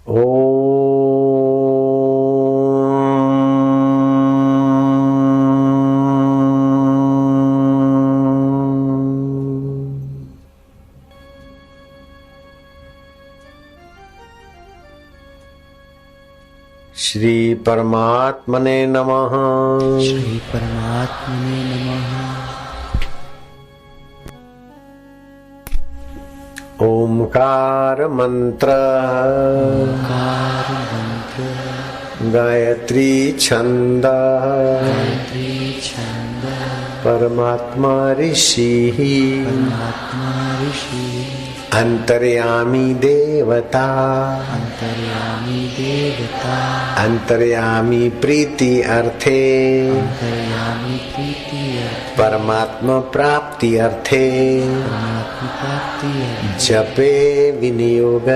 श्री परमात्मने नमः। श्री परमात्मने नमः। ओंकार मंत्र गायत्री छंद परमात्मा ऋषि अंतर्यामी देवता अंतर्यामी प्रीति अर्थे परमात्मा प्राप्ति अर्थे जपे विनियोग।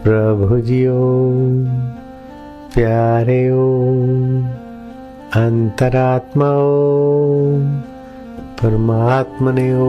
प्रभु जियो प्यारे ओ अंतरात्मा ओ परमात्मने ओ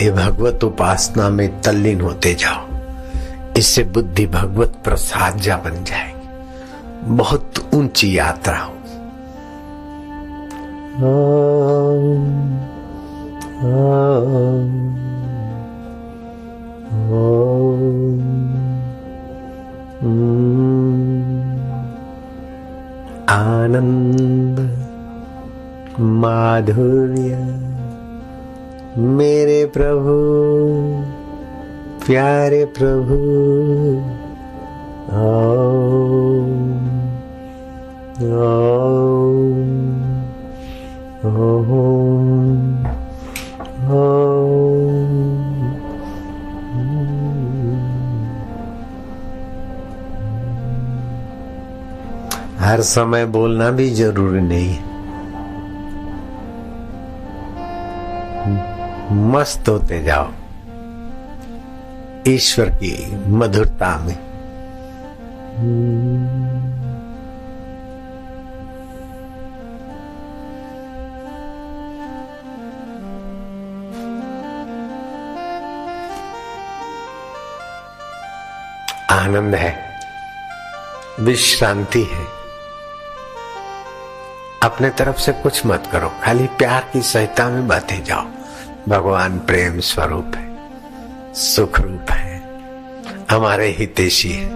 ये भगवत उपासना में तल्लीन होते जाओ, इससे बुद्धि भगवत प्रसाद्या बन जाएगी। बहुत ऊंची यात्रा हो। आनंद माधुर्य मेरे प्रभु प्यारे प्रभु हर समय बोलना भी जरूरी नहीं है। मस्त होते जाओ ईश्वर की मधुरता में। आनंद है, विश्रांति है। अपने तरफ से कुछ मत करो, खाली प्यार की सहिता में बातें जाओ। भगवान प्रेम स्वरूप है, सुख रूप है, हमारे हितैषी है,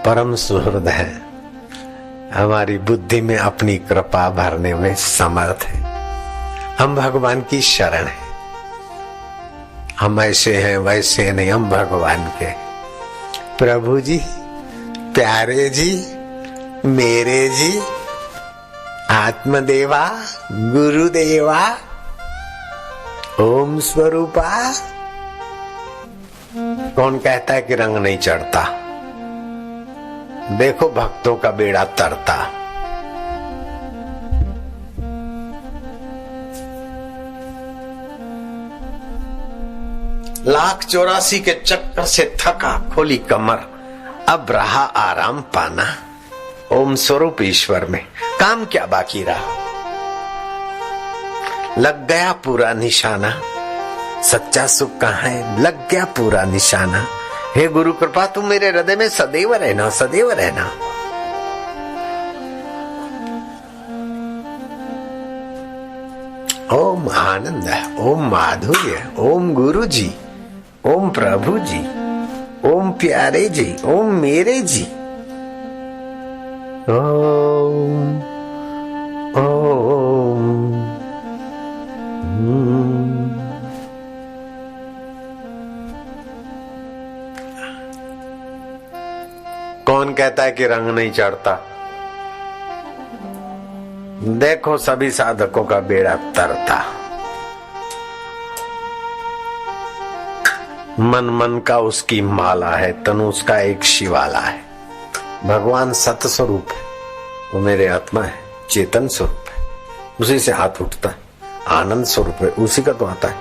परम सुहृद है, हमारी बुद्धि में अपनी कृपा भरने में समर्थ है। हम भगवान की शरण है। हम ऐसे हैं वैसे नहीं, हम भगवान के। प्रभु जी प्यारे जी मेरे जी आत्मदेवा गुरुदेवा ओम स्वरूपा। कौन कहता है कि रंग नहीं चढ़ता? देखो भक्तों का बेड़ा तरता। लाख 84 के चक्कर से थका, खोली कमर, अब रहा आराम पाना। ओम स्वरूप ईश्वर में काम क्या बाकी रहा? लग गया पूरा निशाना, सच्चा सुख कहाँ है? लग गया पूरा निशाना। हे गुरु कृपा तू मेरे हृदय में सदैव रहना, सदैव रहना। ओम आनंद, ओम माधुर्य, ओम गुरु जी, ओम प्रभु जी, ओम प्यारे जी, ओम मेरे जी। ओम ओम कौन कहता है कि रंग नहीं चढ़ता? देखो सभी साधकों का बेड़ा तरता। मन मन का उसकी माला है, तनु उसका एक शिवाला है। भगवान सत स्वरूप है, वो मेरे आत्मा है, चेतन स्वरूप है, उसी से हाथ उठता है। आनंद स्वरूप है, उसी का तो आता है।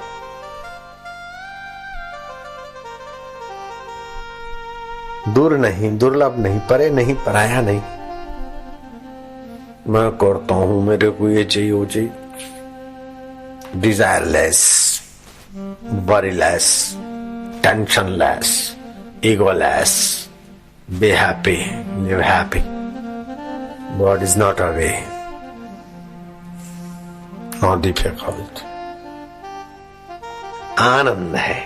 दूर नहीं, दुर्लभ नहीं, परे नहीं, पराया नहीं। मैं करता हूं, मेरे को ये चाहिए वो चाहिए। Desireless, worryless, tensionless, egoless, be happy, live happy. God is not a way, not difficult. आनंद है,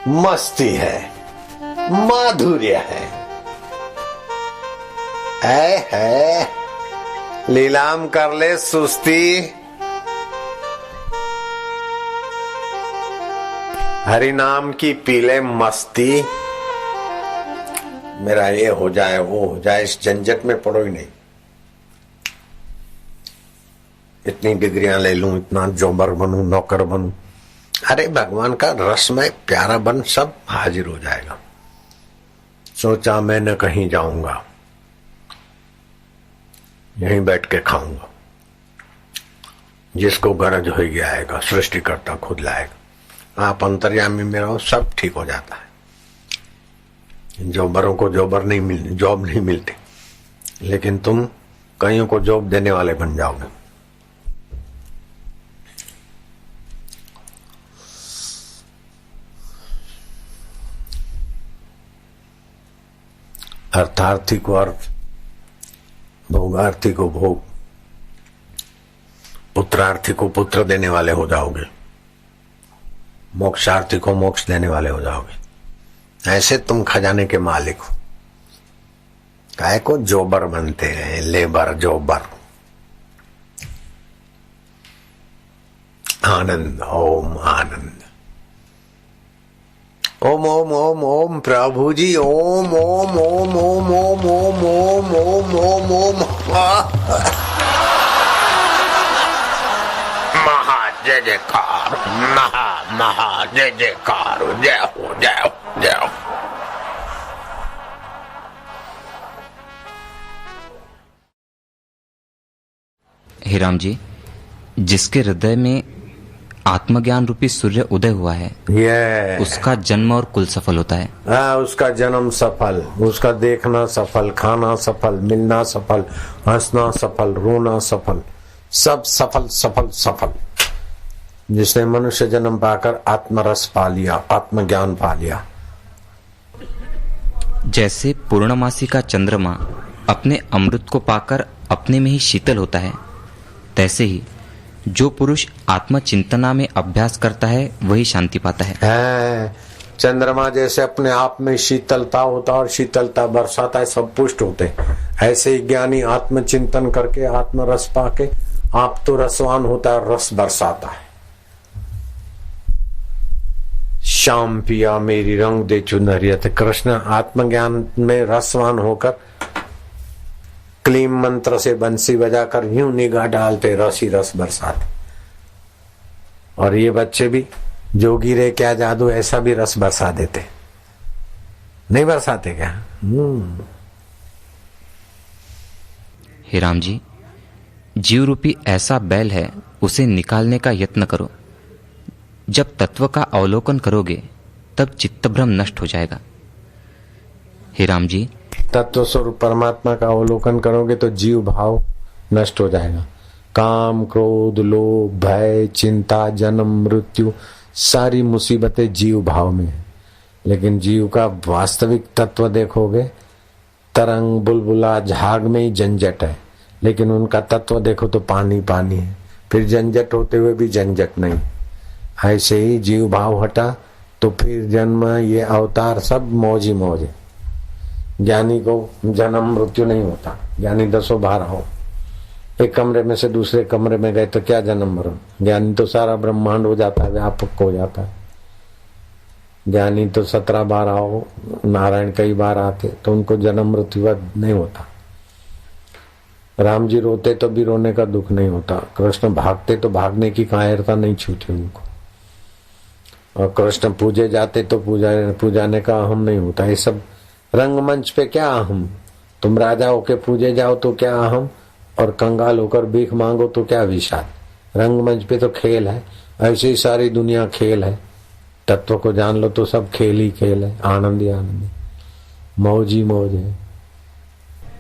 मस्ती है, माधुर्य है। लीलाम कर ले सुस्ती, हरि नाम की पीले मस्ती। मेरा ये हो जाए वो हो जाए, इस झंझट में पड़ो ही नहीं। इतनी डिग्रियां ले लूं, इतना जोबर बनूं, नौकर बनूं। अरे भगवान का रसमय प्यारा बन, सब हाजिर हो जाएगा। सोचा मैं न कहीं जाऊंगा, यहीं बैठ के खाऊंगा। जिसको गरज होगी आएगा, सृष्टि करता खुद लाएगा। आप अंतर्यामी में रहो, सब ठीक हो जाता है। जॉबरों को जॉब नहीं मिलती, लेकिन तुम कईयों को जॉब देने वाले बन जाओगे। अर्थार्थी को अर्थ, भोगार्थी को भोग, पुत्रार्थी को पुत्र देने वाले हो जाओगे, मोक्षार्थी को मोक्ष देने वाले हो जाओगे। ऐसे तुम खजाने के मालिक हो। काय को जोबर बनते हैं, लेबर जोबर। आनंद, ओम आनंद। ओम ओम ओम ओम प्रभु जी, ओम ओम ओम ओम ओम ओम ओम ओम ओम ओम। महा जय जयकार, महा महा जय जयकार, जय हो जय हो जय हो। हे राम जी, जिसके हृदय में आत्मज्ञान रूपी सूर्य उदय हुआ है, उसका जन्म और कुल सफल होता है। हाँ, उसका जन्म सफल, उसका देखना सफल, खाना सफल, मिलना सफल, हंसना सफल, रोना सफल, सब सफल सफल सफल। जिसने मनुष्य जन्म पाकर आत्मरस पा लिया, आत्मज्ञान पा लिया। जैसे पूर्णमासी का चंद्रमा अपने अमृत को पाकर अपने में ही शीतल होता है, तैसे ही जो पुरुष आत्मचिंतना में अभ्यास करता है वही शांति पाता है। चंद्रमा जैसे अपने आप में शीतलता होता और शीतलता बरसाता है, सब पुष्ट होते। ऐसे ही ज्ञानी आत्मचिंतन करके आत्मरस पाके आप तो रसवान होता है, रस बरसाता है। श्याम पिया मेरी रंग दे चुनरियत। कृष्ण आत्मज्ञान में रसवान होकर क्लीम मंत्र से बंसी बजाकर यूं निगाह डालते, रस ही रस बरसाते। और ये बच्चे भी जोगी रे क्या जादू, ऐसा भी रस बरसा देते। नहीं बरसाते क्या? हे राम जी, जीव रूपी ऐसा बैल है, उसे निकालने का यत्न करो। जब तत्व का अवलोकन करोगे तब चित्तभ्रम नष्ट हो जाएगा। हे राम जी, तत्व स्वरूप परमात्मा का अवलोकन करोगे तो जीव भाव नष्ट हो जाएगा। काम, क्रोध, लोभ, भय, चिंता, जन्म, मृत्यु सारी मुसीबतें जीव भाव में है, लेकिन जीव का वास्तविक तत्व देखोगे, तरंग बुलबुला झाग में ही झंझट है, लेकिन उनका तत्व देखो तो पानी पानी है, फिर झंझट होते हुए भी झंझट नहीं। ऐसे ही जीव भाव हटा तो फिर जन्म, ये अवतार सब मौज ही मौज है। ज्ञानी को जन्म मृत्यु नहीं होता। ज्ञानी 10-12 हो, एक कमरे में से दूसरे कमरे में गए तो क्या जन्म मरण। ज्ञानी तो सारा ब्रह्मांड हो जाता है, व्यापक हो जाता है। ज्ञानी तो 17-12 हो, नारायण कई बार आते तो उनको जन्म मृत्यु नहीं होता। राम जी रोते तो भी रोने का दुख नहीं होता। कृष्ण भागते तो भागने की कायरता नहीं छूटी उनको। और कृष्ण पूजे जाते तो पूजाने का अहम नहीं होता। ये सब रंगमंच पे क्या अहम। तुम राजा होके पूजे जाओ तो क्या अहम, और कंगाल होकर भीख मांगो तो क्या विषाद। रंगमंच पे तो खेल है, ऐसे ही सारी दुनिया खेल है। तत्व को जान लो तो सब खेल ही खेल है, आनंद ही आनंद है, मौज ही मौज है।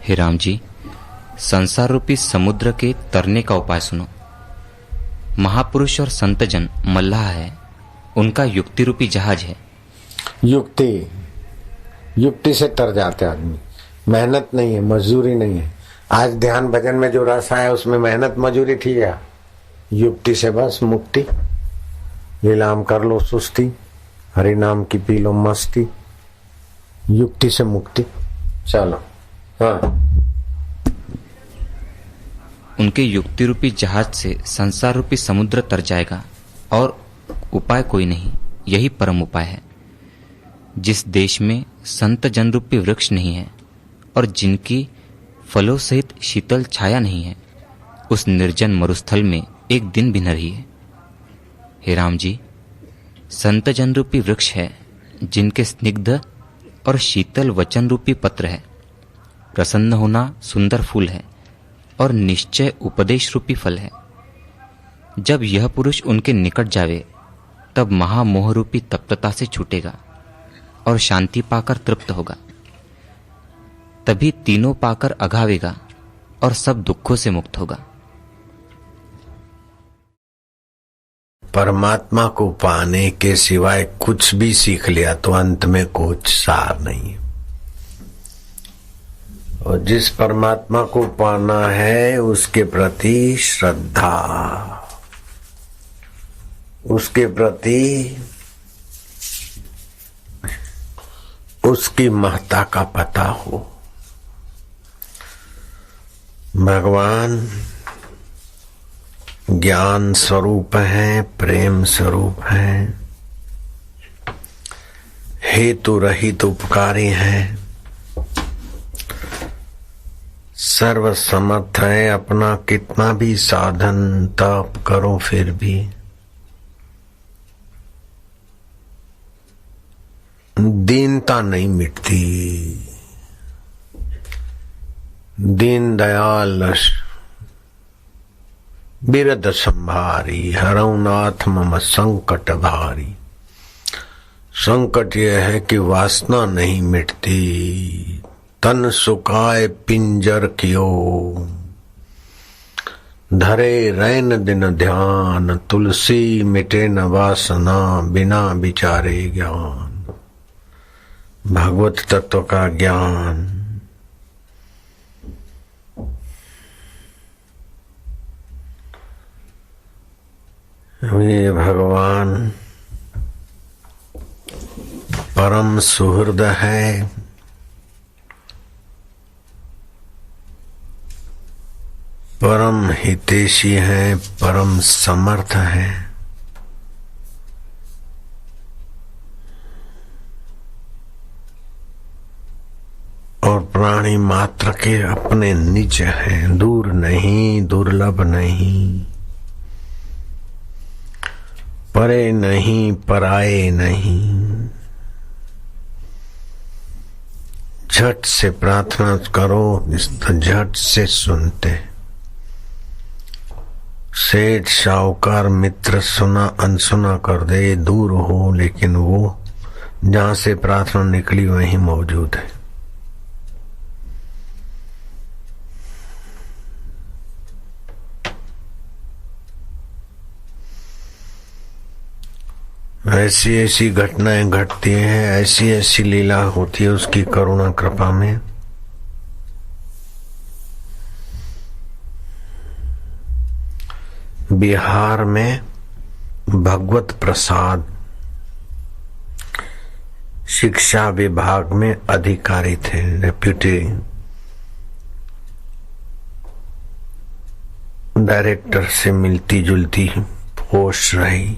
हे राम जी, संसार रूपी समुद्र के तरने का उपाय सुनो। महापुरुष और संतजन मल्लाह है, उनका युक्ति रूपी जहाज है। युक्ति से तर जाते आदमी, मेहनत नहीं है, मजदूरी नहीं है। आज ध्यान भजन में जो रस आया उसमें मेहनत मजदूरी थी या युक्ति से बस मुक्ति। लीलाम कर लो सुस्ती, हरि नाम की पी लो मस्ती, युक्ति से मुक्ति। चलो हाँ, उनके युक्ति रूपी जहाज से संसार रूपी समुद्र तर जाएगा, और उपाय कोई नहीं, यही परम उपाय है। जिस देश में संत जन रूपी वृक्ष नहीं है और जिनकी फलों सहित शीतल छाया नहीं है, उस निर्जन मरुस्थल में एक दिन भी न रही है। हे राम जी, संत जन रूपी वृक्ष है जिनके स्निग्ध और शीतल वचन रूपी पत्र है। प्रसन्न होना सुंदर फूल है और निश्चय उपदेश रूपी फल है। जब यह पुरुष उनके निकट जावे तब महामोह रूपी तप्तता से छूटेगा और शांति पाकर तृप्त होगा। तभी तीनों पाकर अघावेगा और सब दुखों से मुक्त होगा। परमात्मा को पाने के सिवाय कुछ भी सीख लिया तो अंत में कुछ सार नहीं है। और जिस परमात्मा को पाना है उसके प्रति श्रद्धा, उसके प्रति उसकी महत्ता का पता हो। भगवान ज्ञान स्वरूप है, प्रेम स्वरूप है, हेतु रहित उपकारी है, सर्व समर्थ है। अपना कितना भी साधन तप करो फिर भी दीनता नहीं मिटती। दीन दयाल बिरद संभारी, हरऊ नाथ मम संकट भारी। संकट यह है कि वासना नहीं मिटती। तन सुखाए पिंजर कियो, धरे रैन दिन ध्यान। तुलसी मिटे न वासना, बिना विचारे ज्ञान। भगवत तत्व का ज्ञान ये भगवान परम सुहृद है, परम हितैषी है, परम समर्थ है। और प्राणी मात्र के अपने निज हैं, दूर नहीं, दुर्लभ नहीं, परे नहीं, पराये नहीं। झट से प्रार्थना करो तो झट से सुनते। सेठ साहूकार मित्र सुना अनसुना कर दे, दूर हो, लेकिन वो जहां से प्रार्थना निकली वहीं मौजूद है। ऐसी ऐसी घटनाएं घटती हैं, ऐसी ऐसी लीला होती है उसकी करुणा कृपा में। बिहार में भगवत प्रसाद शिक्षा विभाग में अधिकारी थे, डेप्यूटी डायरेक्टर से मिलती जुलती पोस्ट रही।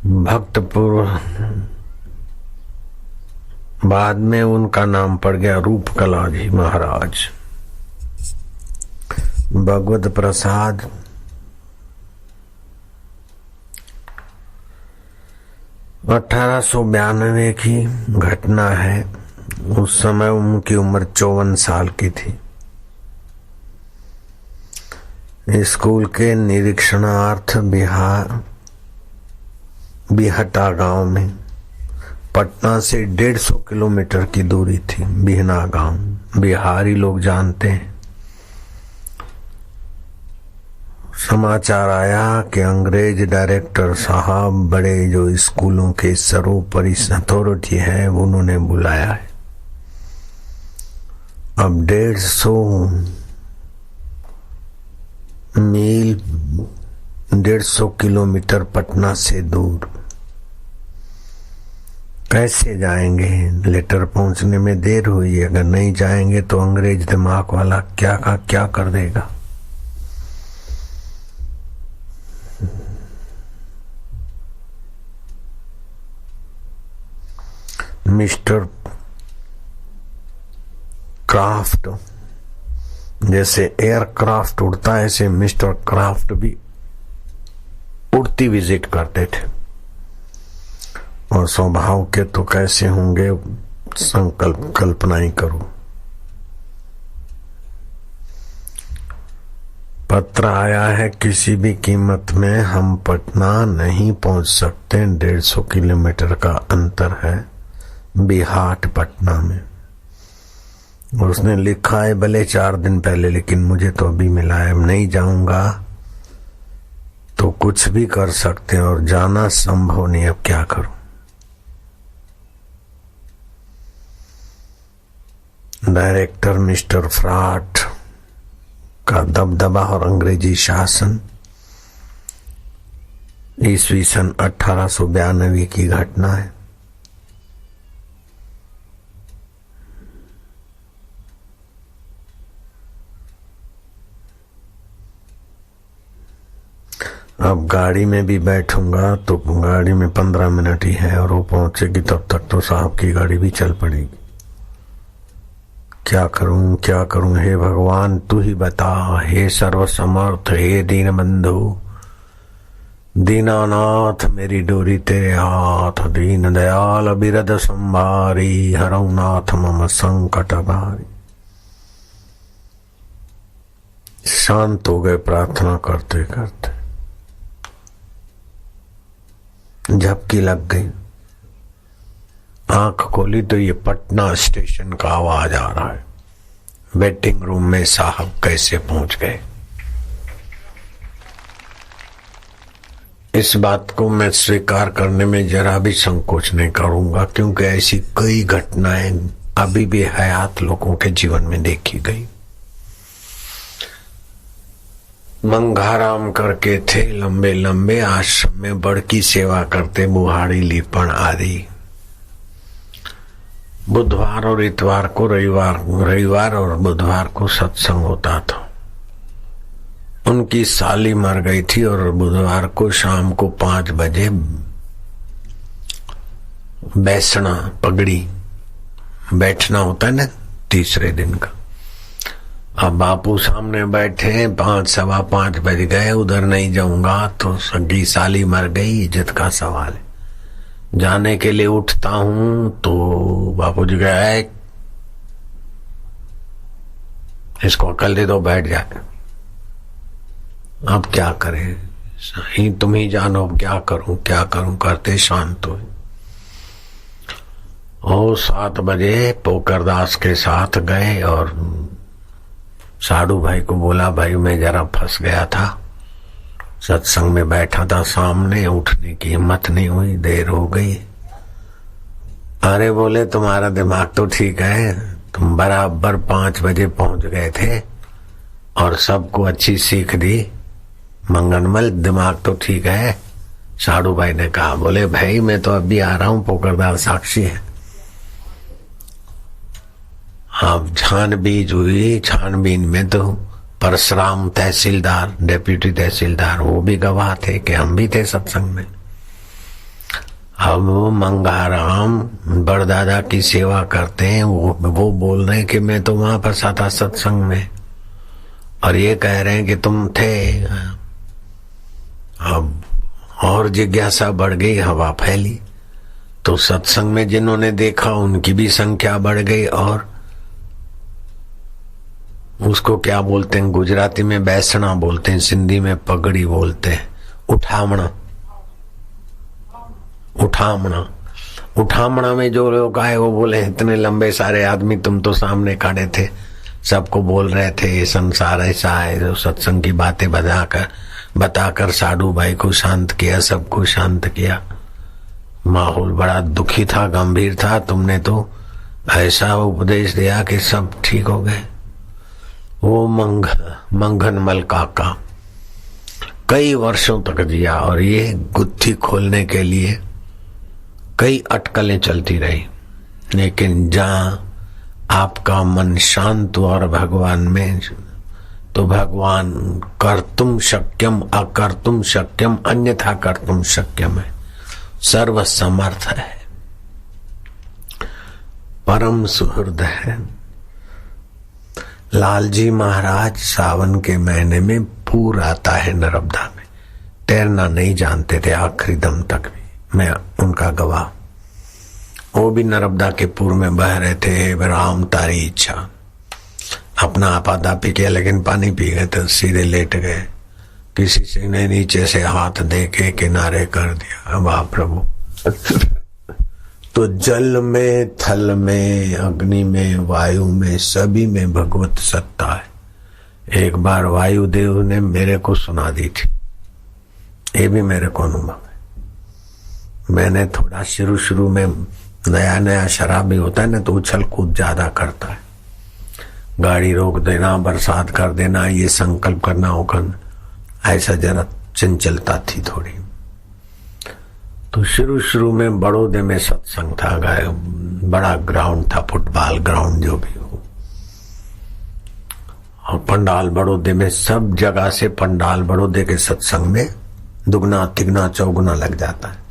भक्तपुर बाद में उनका नाम पड़ गया रूपकला जी महाराज। भगवत प्रसाद 1892 की घटना है। उस समय उनकी उम्र 54 साल की थी। स्कूल के निरीक्षणार्थ बिहटा गांव में, पटना से 150 किलोमीटर की दूरी थी बिहना गांव। बिहारी लोग जानते हैं। समाचार आया कि अंग्रेज डायरेक्टर साहब, बड़े जो स्कूलों के सर्वोपरि अथॉरिटी है, उन्होंने बुलाया है। अब 150 मील 150 किलोमीटर पटना से दूर कैसे जाएंगे? लेटर पहुंचने में देर हुई। अगर नहीं जाएंगे तो अंग्रेज दिमाग वाला क्या का क्या कर देगा। मिस्टर क्राफ्ट, जैसे एयरक्राफ्ट उड़ता है ऐसे मिस्टर क्राफ्ट भी उड़ती विजिट करते थे। और स्वभाव के तो कैसे होंगे, संकल्प कल्पना ही करो। पत्र आया है, किसी भी कीमत में हम पटना नहीं पहुंच सकते। 150 किलोमीटर का अंतर है बिहाट पटना में। उसने लिखा है भले 4 दिन पहले, लेकिन मुझे तो अभी मिला है। नहीं जाऊंगा तो कुछ भी कर सकते हैं और जाना संभव नहीं। अब क्या करूं? डायरेक्टर मिस्टर फ्राट का दबदबा और अंग्रेजी शासन। ईस्वी सन 1892 की घटना है। अब गाड़ी में भी बैठूंगा तो गाड़ी में 15 मिनट ही है और वो पहुंचेगी तब तक तो साहब की गाड़ी भी चल पड़ेगी। क्या करूं हे भगवान तू ही बता। हे सर्वसमर्थ, हे दीन बंधु, दीनानाथ मेरी डोरी तेरे हाथ। दीन दयाल बिरद संभारी, हरौ नाथ मम संकट भारी। शांत हो गए प्रार्थना करते करते। झपकी लग गई, आंख खोली तो ये पटना स्टेशन का आवाज आ रहा है। वेटिंग रूम में साहब कैसे पहुंच गए? इस बात को मैं स्वीकार करने में जरा भी संकोच नहीं करूंगा, क्योंकि ऐसी कई घटनाएं अभी भी हयात लोगों के जीवन में देखी गई। मंगाराम करके थे, लंबे लंबे आश्रम में बड़ की सेवा करते, बुहाड़ी लिपण आदि। बुधवार और इतवार को, रविवार और बुधवार को सत्संग होता था। उनकी साली मर गई थी और बुधवार को शाम को 5 बजे बैसना, पगड़ी बैठना होता है ना तीसरे दिन का। अब बापू सामने बैठे, 5 सवा 5 बज गए। उधर नहीं जाऊंगा तो सगी साली मर गई, इज्जत का सवाल है। जाने के लिए उठता हूं तो बापू जी गए, इसको अकल दे दो, बैठ जाए। अब क्या करें, सही तुम ही जानो क्या करूं करते शांत हो। और 7 बजे पोकरदास के साथ गए और साधु भाई को बोला, भाई मैं जरा फंस गया था, सत्संग में बैठा था, सामने उठने की हिम्मत नहीं हुई, देर हो गई। अरे बोले तुम्हारा दिमाग तो ठीक है, तुम बराबर 5 बजे पहुंच गए थे और सबको अच्छी सीख दी, मंगनमल दिमाग तो ठीक है। साधु भाई ने कहा, बोले भाई मैं तो अभी आ रहा हूं, पोकरदार साक्षी है। अब छानबीन हुई, छानबीन में तो परशुराम तहसीलदार, डेप्यूटी तहसीलदार, वो भी गवाह थे कि हम भी थे सत्संग में। अब वो मंगाराम बड़दादा की सेवा करते हैं, वो बोल रहे हैं कि मैं तो वहां पर था सत्संग में, और ये कह रहे हैं कि तुम थे। अब और जिज्ञासा बढ़ गई, हवा फैली, तो सत्संग में जिन्होंने देखा उनकी भी संख्या बढ़ गई, और उसको क्या बोलते हैं गुजराती में बैसना बोलते हैं, सिंधी में पगड़ी बोलते हैं, उठामणा। उठामणा उठामणा में जो लोग आए वो बोले इतने लंबे सारे आदमी, तुम तो सामने खड़े थे, सबको बोल रहे थे ये संसार ऐसा है। जो सत्संग की बातें बताकर साधु भाई को शांत किया, सबको शांत किया। माहौल बड़ा दुखी था, गंभीर था। तुमने तो ऐसा उपदेश दिया कि सब ठीक हो गए। वो मंगनमल काका कई वर्षों तक जिया, और ये गुत्थी खोलने के लिए कई अटकलें चलती रही, लेकिन जहां आपका मन शांत हुआ और भगवान में, तो भगवान कर्तुम शक्यम अकर्तुम शक्यम अन्यथा कर्तुम शक्यम है, सर्व समर्थ है, परम सुहृद है। लालजी महाराज सावन के महीने में पूर आता है नर्मदा में, तैरना नहीं जानते थे आखिरी दम तक भी, मैं उनका गवाह। वो भी नर्मदा के पूर में बह रहे थे, राम तारी इच्छा, अपना आपादापी किया, लेकिन पानी पी गए तो सीधे लेट गए। किसी से ने नीचे से हाथ दे के किनारे कर दिया, वाह प्रभु। तो जल में, थल में, अग्नि में, वायु में, सभी में भगवत सत्ता है। एक बार वायुदेव ने मेरे को सुना दी थी, ये भी मेरे को अनुभव है। मैंने थोड़ा शुरू में नया शराबी होता है ना, तो उछल कूद ज्यादा करता है, गाड़ी रोक देना, बरसात कर देना, ये संकल्प करना होकर, ऐसा जरा चंचलता थी थोड़ी। तो शुरू में बड़ौदे में सत्संग था, बड़ा ग्राउंड था, फुटबॉल ग्राउंड जो भी हो, और पंडाल बड़ौदे में, सब जगह से पंडाल बड़ौदे के सत्संग में दुगना तिगना चौगुना लग जाता है,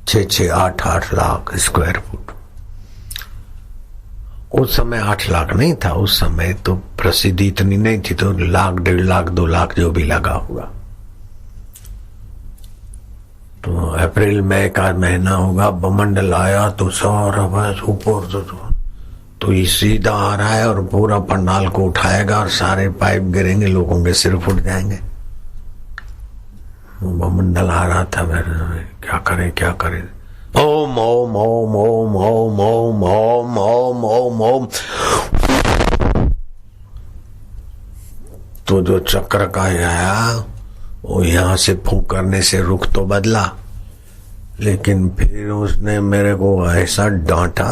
6-6, 8-8 लाख स्क्वायर फुट। उस समय 8 लाख नहीं था, उस समय तो प्रसिद्धि इतनी नहीं थी, तो 1 लाख, 1.5 लाख, 2 लाख जो भी लगा हुआ। तो अप्रैल मई का महीना होगा, बमंडल आया तो सारा बस ऊपर तो ये सीधा आ रहा है और पूरा पंडाल को उठाएगा और सारे पाइप गिरेंगे, लोगों के सिर फूट जाएंगे। वो बमंडल आ रहा था, मेरे क्या करें। ओम ओम ओम ओम ओम ओम ओम ओम ओम ओम। तो जो चक्र का आया, वो यहां से फूंक करने से रुख तो बदला, लेकिन फिर उसने मेरे को ऐसा डांटा,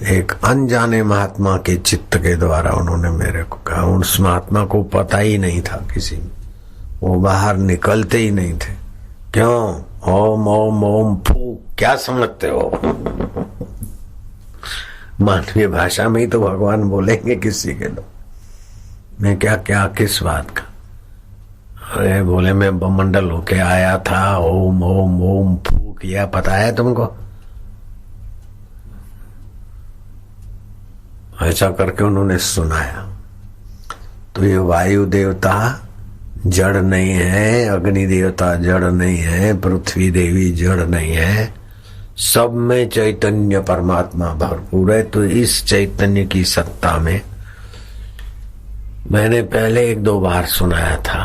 एक अनजाने महात्मा के चित्त के द्वारा उन्होंने मेरे को कहा। उस महात्मा को पता ही नहीं था किसी, वो बाहर निकलते ही नहीं थे। क्यों? ओम ओम ओम फू, क्या समझते हो? मानवीय भाषा में ही तो भगवान बोलेंगे किसी के लोग। मैं क्या किस बात का? अरे बोले मैं बमंडल होके आया था, ओम ओम ओम फू किया, पता है तुमको? ऐसा करके उन्होंने सुनाया। तो ये वायु देवता जड़ नहीं है, अग्नि देवता जड़ नहीं है, पृथ्वी देवी जड़ नहीं है, सब में चैतन्य परमात्मा भरपूर है। तो इस चैतन्य की सत्ता में मैंने पहले 1-2 बार सुनाया था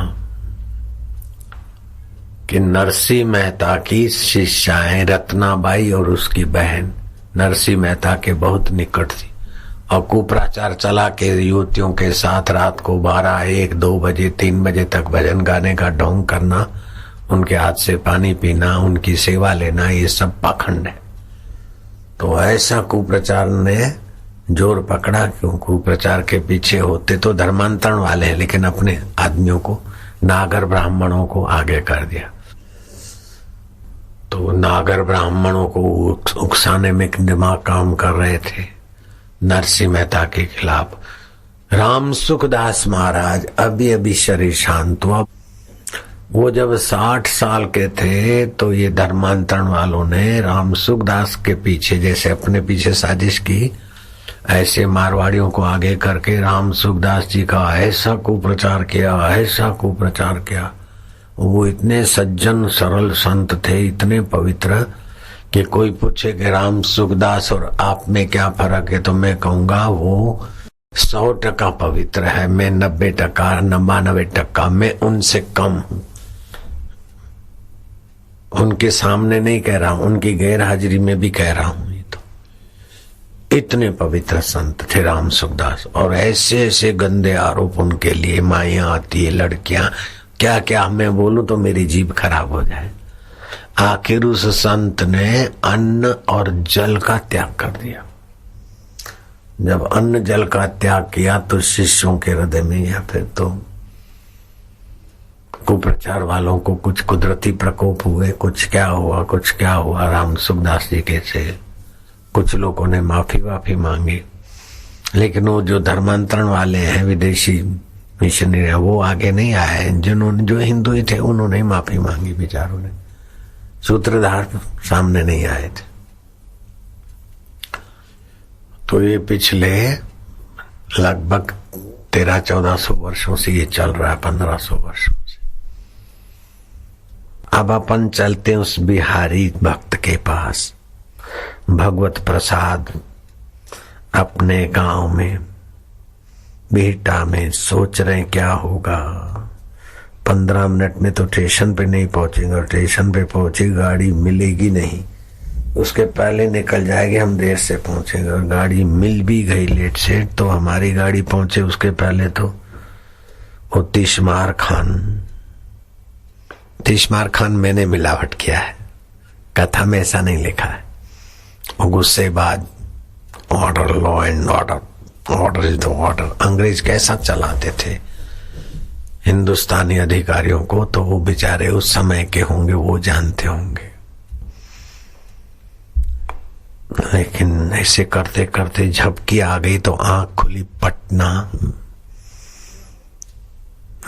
कि नरसिंह मेहता की शिष्याएं रत्नाबाई और उसकी बहन नरसिंह मेहता के बहुत निकट थी, और कुप्रचार चला के युवतियों के साथ रात को 12, 1, 2 बजे 3 बजे तक भजन गाने का ढोंग करना, उनके हाथ से पानी पीना, उनकी सेवा लेना, ये सब पाखंड है। तो ऐसा कुप्रचार ने जोर पकड़ा। क्यों? कुप्रचार के पीछे होते तो धर्मांतरण वाले हैं, लेकिन अपने आदमियों को, नागर ब्राह्मणों को आगे कर दिया। तो नागर ब्राह्मणों को उकसाने में दिमाग काम कर रहे थे नरसिंह मेहता के खिलाफ। राम सुखदास महाराज अभी अभी शरीर शांत हुआ। वो जब 60 साल के थे तो ये धर्मांतरण वालों ने राम सुखदास के पीछे जैसे अपने पीछे साजिश की, ऐसे मारवाड़ियों को आगे करके राम सुखदास जी का ऐसा कुप्रचार किया, ऐसा कुप्रचार किया। वो इतने सज्जन सरल संत थे, इतने पवित्र, कि कोई पूछे कि राम सुखदास और आप में क्या फर्क है, तो मैं कहूंगा वो 100% पवित्र है, मैं 90%, 99%, मैं उनसे कम हूं। उनके सामने नहीं कह रहा हूं, उनकी गैर हाजिरी में भी कह रहा हूं। ये तो इतने पवित्र संत थे राम सुखदास। और ऐसे ऐसे गंदे आरोप उनके लिए, माइयां आती है, लड़कियां, क्या क्या मैं बोलूं तो मेरी जीभ खराब हो जाए। आखिर उस संत ने अन्न और जल का त्याग कर दिया। जब अन्न जल का त्याग किया तो शिष्यों के हृदय में, या फिर तो कुप्रचार वालों को कुछ कुदरती प्रकोप हुए, कुछ क्या हुआ राम सुखदास जी के से कुछ लोगों ने माफी मांगी। लेकिन वो जो धर्मांतरण वाले हैं, विदेशी मिशनरी, वो आगे नहीं आए हैं। जिन्होंने, जो हिंदू ही थे, उन्होंने माफी मांगी, बेचारों ने। सूत्रधार सामने नहीं आए थे। तो ये पिछले लगभग 1300-1400 वर्षों से ये चल रहा है, 1500 वर्षों से। अब अपन चलते उस बिहारी भक्त के पास। भगवत प्रसाद अपने गांव में बिहटा में सोच रहे क्या होगा। 15 मिनट में तो स्टेशन पे नहीं पहुंचेंगे, स्टेशन पे पहुंची गाड़ी मिलेगी नहीं, उसके पहले निकल जाएगी, हम देर से पहुंचेंगे। और गाड़ी मिल भी गई लेट से तो हमारी गाड़ी पहुंचे उसके पहले तो वो तिश्मार खान मैंने मिलावट किया है, कथा में ऐसा नहीं लिखा है। वो गुस्सेबाज, order, law and order, order is the order, अंग्रेज कैसा चलाते थे हिंदुस्तानी अधिकारियों को, तो वो बेचारे उस समय के होंगे, वो जानते होंगे। लेकिन ऐसे करते करते झपकी आ गई तो आंख खुली। पटना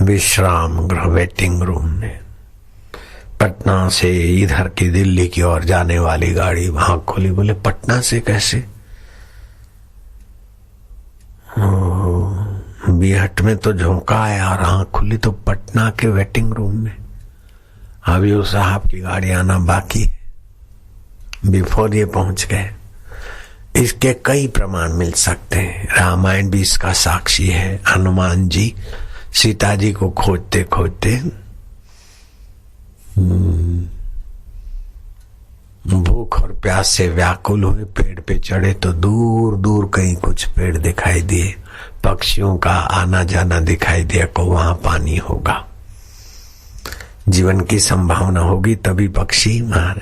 विश्राम गृह वेटिंग रूम में, पटना से इधर की दिल्ली की ओर जाने वाली गाड़ी वहां खुली। बोले पटना से कैसे? बीहट में तो झोंका आया और आंख खुली तो पटना के वेटिंग रूम में। अभी उस साहब की गाड़ी आना बाकी है, बिफोर ये पहुंच गए। इसके कई प्रमाण मिल सकते हैं, रामायण भी इसका साक्षी है। हनुमान जी सीता जी को खोजते खोजते भूख और प्यास से व्याकुल हुए, पेड़ पे चढ़े तो दूर दूर कहीं कुछ पेड़ दिखाई दिए, पक्षियों का आना जाना दिखाई दिया, को वहां पानी होगा, जीवन की संभावना होगी, तभी पक्षी वहां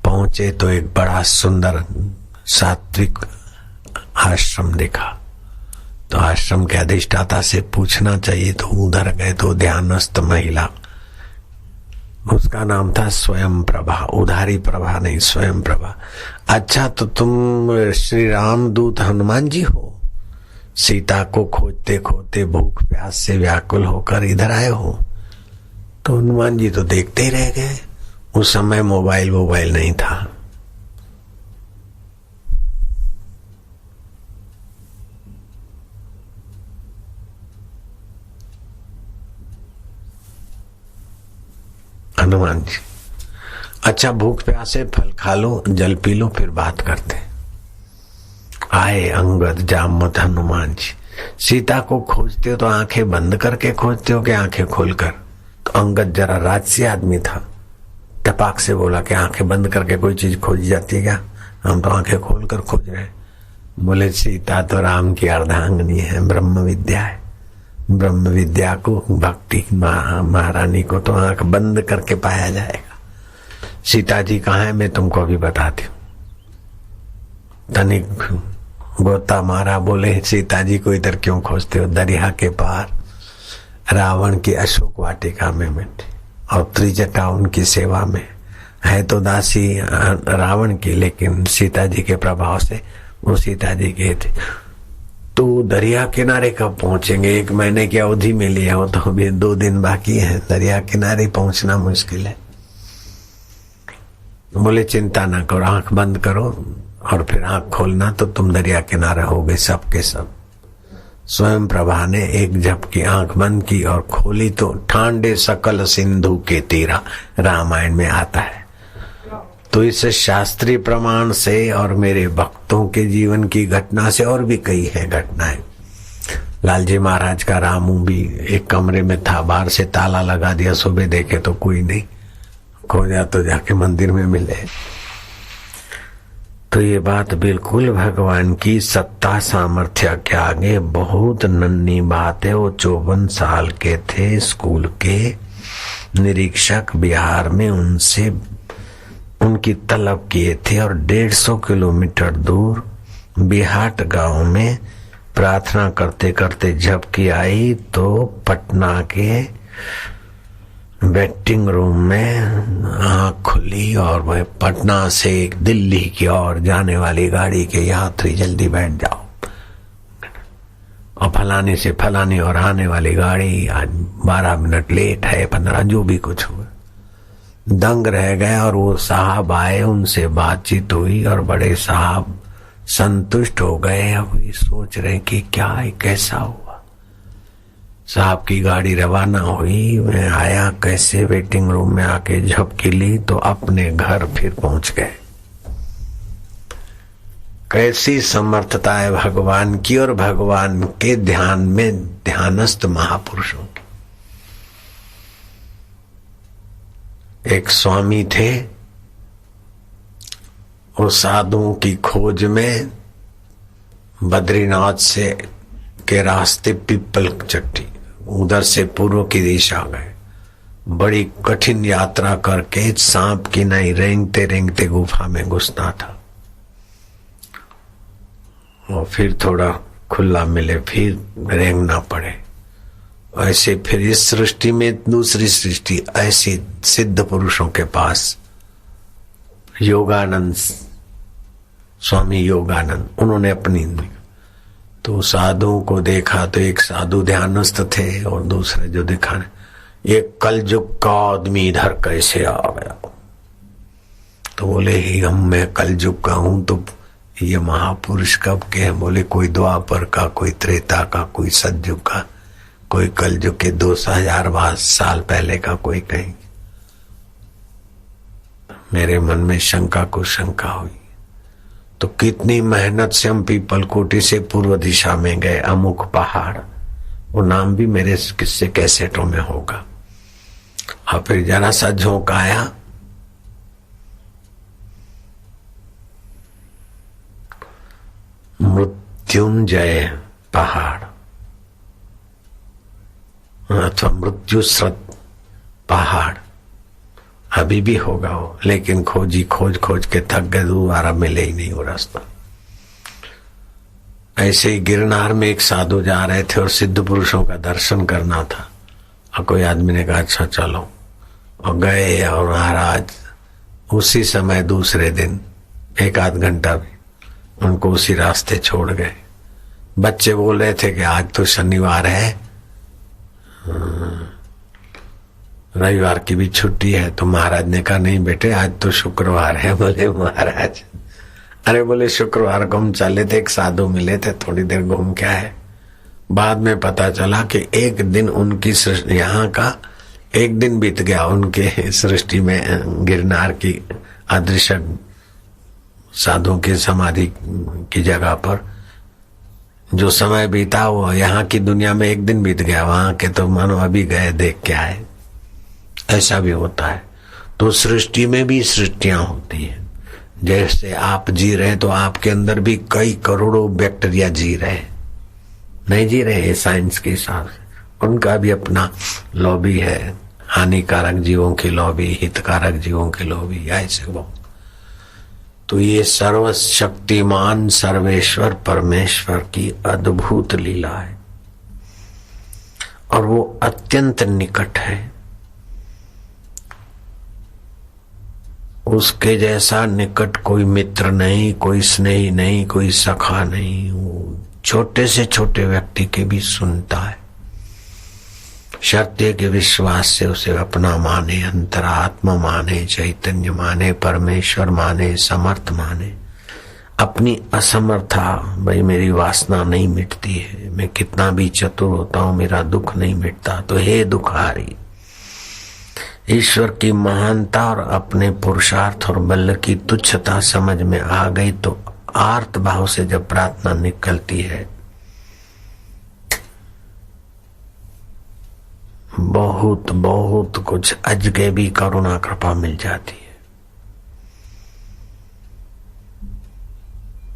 पहुंचे। तो एक बड़ा सुंदर सात्विक आश्रम दिखा। तो आश्रम के अधिष्ठाता से पूछना चाहिए, तो उधर गए तो ध्यानस्थ महिला, उसका नाम था स्वयं प्रभा, उधारी प्रभा नहीं, स्वयं प्रभा। अच्छा, तो तुम श्री राम दूत हनुमान जी हो? सीता को खोजते खोजते भूख प्यास से व्याकुल होकर इधर आए हो? तो हनुमान जी तो देखते ही रह गए। उस समय मोबाइल नहीं था। हनुमान जी, अच्छा भूख प्यासे, फल खा लो, जल पी लो, फिर बात करते। आए अंगद, जामवंत, हनुमान जी। सीता को खोजते हो तो आंखें बंद करके खोजते हो कि आंखें खोलकर? तो अंगद जरा राजसी आदमी था, टपाक से बोला कि आंखें बंद करके कोई चीज खोजी जाती है क्या? हम तो आंखें खोलकर खोज रहे हैं। बोले सीता तो राम की अर्धांगिनी है, ब्रह्म विद्या है। ब्रह्म विद्या को, भक्ति महारानी को तो आंख बंद करके पाया जाएगा। सीता जी कहाँ है मैं तुमको अभी बताती हूँ। तनिक गोता मारा, बोले सीता जी को इधर क्यों खोजते हो? दरिया के पार रावण की अशोक वाटिका में बैठी और त्रिजटा उनकी सेवा में है। तो दासी रावण की, लेकिन सीता जी के प्रभाव से वो सीता जी के थे। तो दरिया किनारे कब पहुंचेंगे? 1 महीने की अवधि मिली है, वो तो अभी 2 दिन बाकी है। दरिया किनारे पहुंचना मुश्किल है। बोले चिंता ना करो, आंख बंद करो और फिर आंख खोलना तो तुम दरिया किनारे हो गए सब के सब। स्वयं प्रभा ने एक झपकी आंख बंद की और खोली तो ठांडे सकल सिंधु के तीरा, रामायण में आता है। तो इस शास्त्रीय प्रमाण से और मेरे भक्तों के जीवन की घटना से, और भी कई है घटनाएं। लालजी महाराज का रामू भी एक कमरे में था, बाहर से ताला लगा दिया, सुबह देखे तो कोई नहीं, खोजा तो जाके मंदिर में मिले। तो ये बात बिल्कुल भगवान की सत्ता सामर्थ्य के आगे बहुत नन्ही बात है। वो 54 साल के थे, स्कूल के निरीक्षक, बिहार में उनसे उनकी तलब किए थे और 150 किलोमीटर दूर बिहाट गांव में प्रार्थना करते करते झपकी आई तो पटना के वेटिंग रूम में आँख खुली और वह पटना से दिल्ली की ओर जाने वाली गाड़ी के यात्री जल्दी बैठ जाओ, और फलाने से फलाने और आने वाली गाड़ी आज 12 मिनट लेट है, 15, जो भी कुछ हुआ। दंग रह गए और वो साहब आए, उनसे बातचीत हुई और बड़े साहब संतुष्ट हो गए। अब ये सोच रहे कि क्या है, कैसा हुआ। साहब की गाड़ी रवाना हुई, मैं आया कैसे, वेटिंग रूम में आके झपकी ली तो अपने घर फिर पहुंच गए। कैसी समर्थता है भगवान की और भगवान के ध्यान में ध्यानस्थ महापुरुषों की। एक स्वामी थे, वो साधुओं की खोज में बद्रीनाथ से के रास्ते पीपल चट्टी, उधर से पूर्व की दिशा गए। बड़ी कठिन यात्रा करके सांप की नहीं रेंगते रेंगते गुफा में घुसना था, और फिर थोड़ा खुला मिले, फिर रेंगना पड़े। ऐसे फिर इस सृष्टि में दूसरी सृष्टि, ऐसी सिद्ध पुरुषों के पास योगानंद, स्वामी योगानंद, उन्होंने अपनी तो साधुओं को देखा तो एक साधु ध्यानस्थ थे और दूसरे जो दिखाने, ये कलयुग का आदमी इधर कैसे आ गया? तो बोले ही हम मैं कलयुग का हूं, तो ये महापुरुष कब के हैं? बोले कोई द्वापर का, कोई त्रेता का, कोई सतयुग का, कोई कलयुग के 2000 साल पहले का, कोई कहीं। मेरे मन में शंका को शंका हुई। तो कितनी मेहनत से हम पीपल कोटी से पूर्व दिशा में गए, अमुक पहाड़, वो नाम भी मेरे किस्से कैसेटों में होगा। और फिर जरा सा झोंक आया, मृत्युंजय पहाड़ अथवा मृत्युस्रत पहाड़, अभी भी होगा वो, लेकिन खोज के थक गए, दोबारा मिले ही नहीं वो रास्ता। ऐसे ही गिरनार में एक साधु जा रहे थे और सिद्ध पुरुषों का दर्शन करना था, और कोई आदमी ने कहा अच्छा चलो, और गए। और महाराज उसी समय दूसरे दिन 1-8 घंटा भी उनको उसी रास्ते छोड़ गए। बच्चे बोल रहे थे कि आज तो शनिवार है, रविवार की भी छुट्टी है। तो महाराज ने कहा नहीं बेटे, आज तो शुक्रवार है। बोले महाराज, अरे बोले शुक्रवार को हम चले थे, एक साधु मिले थे, थोड़ी देर घूम के आए। बाद में पता चला कि एक दिन उनकी सृष्टि, यहाँ का एक दिन बीत गया उनके सृष्टि में, गिरनार की अदृश्य साधुओं की समाधि की जगह पर जो समय बीता वो यहाँ की दुनिया में एक दिन बीत गया, वहां के तो मानो अभी गए देख के आए। ऐसा भी होता है। तो सृष्टि में भी सृष्टियां होती है, जैसे आप जी रहे हैं तो आपके अंदर भी कई करोड़ों बैक्टीरिया जी रहे हैं, नहीं जी रहे हैं साइंस के हिसाब से। उनका भी अपना लॉबी है, हानिकारक जीवों की लॉबी, हितकारक जीवों की लॉबी, ऐसे वो। तो ये सर्वशक्तिमान सर्वेश्वर परमेश्वर की अद्भुत लीला है और वो अत्यंत निकट है। उसके जैसा निकट कोई मित्र नहीं, कोई स्नेही नहीं, कोई सखा नहीं। वो छोटे से छोटे व्यक्ति के भी सुनता है। सत्य के विश्वास से उसे अपना माने, अंतरात्मा माने, चैतन्य माने, परमेश्वर माने, समर्थ माने। अपनी असमर्था, भाई मेरी वासना नहीं मिटती है, मैं कितना भी चतुर होता हूं मेरा दुख नहीं मिटता, तो हे दुखारी, ईश्वर की महानता और अपने पुरुषार्थ और बल की तुच्छता समझ में आ गई तो आर्त भाव से जब प्रार्थना निकलती है, बहुत बहुत कुछ अजगैबी करुणा कृपा मिल जाती है।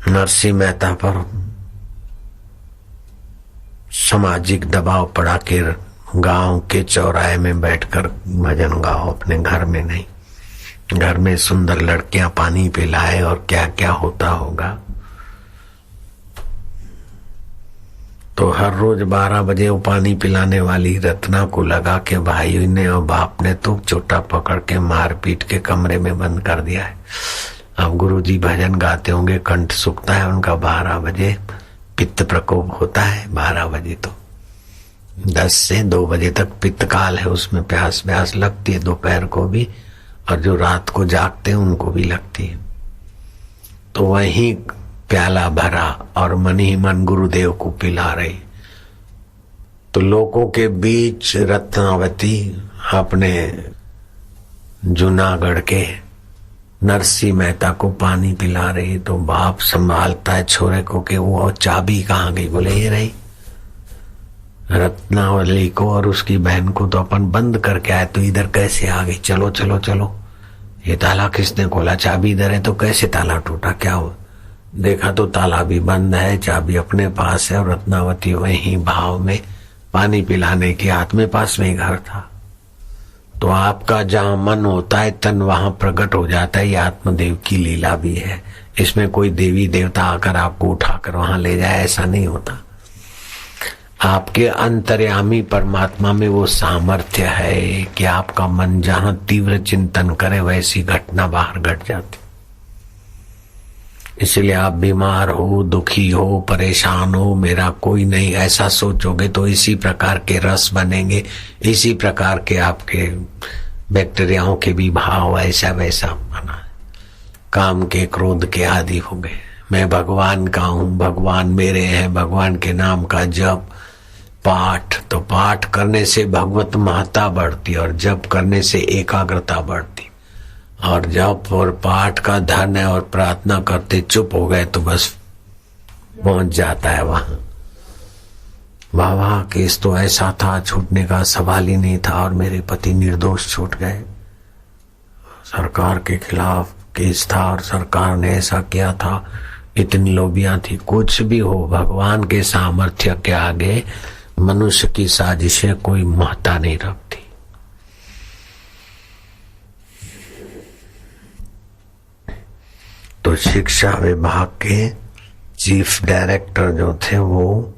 नरसिंह मेहता पर सामाजिक दबाव पड़ा के गांव के चौराहे में बैठकर भजन गाओ, अपने घर में नहीं। घर में सुंदर लड़कियां पानी पिलाए और क्या क्या होता होगा। तो हर रोज 12 बजे वो पानी पिलाने वाली रत्ना को लगा के भाई ने और बाप ने तो चोटा पकड़ के मार पीट के कमरे में बंद कर दिया है। अब गुरुजी भजन गाते होंगे, कंठ सूखता है उनका। 12 बजे पित्त प्रकोप होता है, 12 बजे तो 10 से 2 बजे तक पित्त काल है, उसमें प्यास व्यास लगती है दोपहर को भी, और जो रात को जागते हैं उनको भी लगती है। तो वहीं प्याला भरा और मन ही मन गुरुदेव को पिला रही। तो लोगों के बीच रत्नावती अपने जूनागढ़ के नरसिंह मेहता को पानी पिला रही। तो बाप संभालता है छोरे को कि वो चाबी कहाँ गई। बोले ये रही। रत्नावली को और उसकी बहन को तो अपन बंद करके आए, तो इधर कैसे आ गई? चलो चलो चलो, ये ताला किसने खोला? चाबी इधर है तो कैसे ताला टूटा? क्या हुआ? देखा तो ताला भी बंद है, चाबी अपने पास है, और रत्नावती वहीं भाव में पानी पिलाने के हाथ में पास में ही घर था। तो आपका जहां मन होता है तन वहां प्रकट हो जाता है। ये आत्मदेव की लीला भी है। इसमें कोई देवी देवता आकर आपको उठाकर वहां ले जाए, ऐसा नहीं होता। आपके अंतर्यामी परमात्मा में वो सामर्थ्य है कि आपका मन जहां तीव्र चिंतन करे वैसी घटना बाहर घट जाती। इसलिए आप बीमार हो, दुखी हो, परेशान हो, मेरा कोई नहीं ऐसा सोचोगे तो इसी प्रकार के रस बनेंगे, इसी प्रकार के आपके बैक्टीरियाओं के भी भाव ऐसा वैसा बना। काम के क्रोध के आदि हो गए। मैं भगवान का हूं, भगवान मेरे हैं, भगवान के नाम का जप पाठ। तो पाठ करने से भगवत महत्ता बढ़ती और जप करने से एकाग्रता बढ़ती। और जप और पाठ का धन है और प्रार्थना करते चुप हो गए तो बस पहुंच जाता है वहां। बाबा केस तो ऐसा था, छूटने का सवाल ही नहीं था और मेरे पति निर्दोष छूट गए। सरकार के खिलाफ केस था और सरकार ने ऐसा किया था, इतनी लोबियां थी। कुछ भी हो, भगवान के सामर्थ्य के आगे मनुष्य की साजिशें कोई महत्ता नहीं रखती। तो शिक्षा विभाग के चीफ डायरेक्टर जो थे वो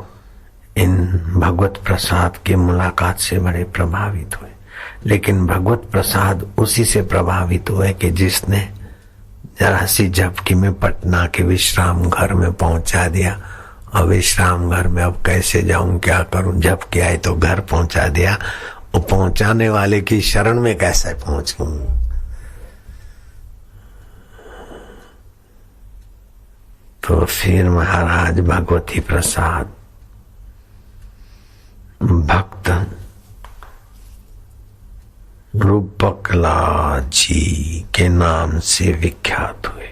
इन भगवत प्रसाद की मुलाकात से बड़े प्रभावित हुए। लेकिन भगवत प्रसाद उसी से प्रभावित हुए कि जिसने जरा सी झपकी में पटना के विश्राम घर में पहुंचा दिया। और विश्राम घर में अब कैसे जाऊं, क्या करूं? झपकी आई तो घर पहुंचा दिया, और पहुंचाने वाले की शरण में कैसे पहुंचूं? तो फिर महाराज भगवती प्रसाद भक्त रूपकला जी के नाम से विख्यात हुए।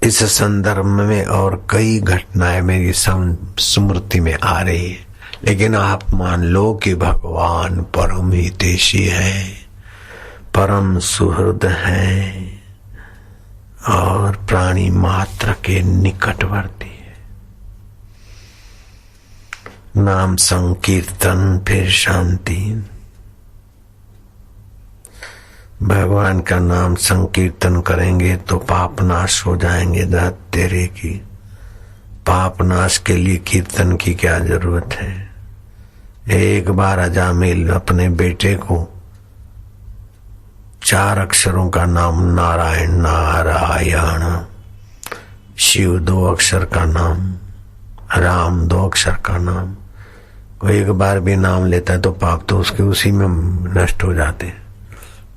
इस संदर्भ में और कई घटनाएं मेरी स्मृति में आ रही है, लेकिन आप मान लो कि भगवान परम हितैषी है, परम सुहृद है, और प्राणी मात्र के निकटवर्ती है। नाम संकीर्तन फिर शांति। भगवान का नाम संकीर्तन करेंगे तो पाप नाश हो जाएंगे। दात तेरे की पाप नाश के लिए कीर्तन की क्या जरूरत है। एक बार अजामिल अपने बेटे को 4 अक्षरों का नाम नारायण नारायण, शिव 2 अक्षर का नाम, राम 2 अक्षर का नाम, कोई एक बार भी नाम लेता है तो पाप तो उसके उसी में नष्ट हो जाते हैं।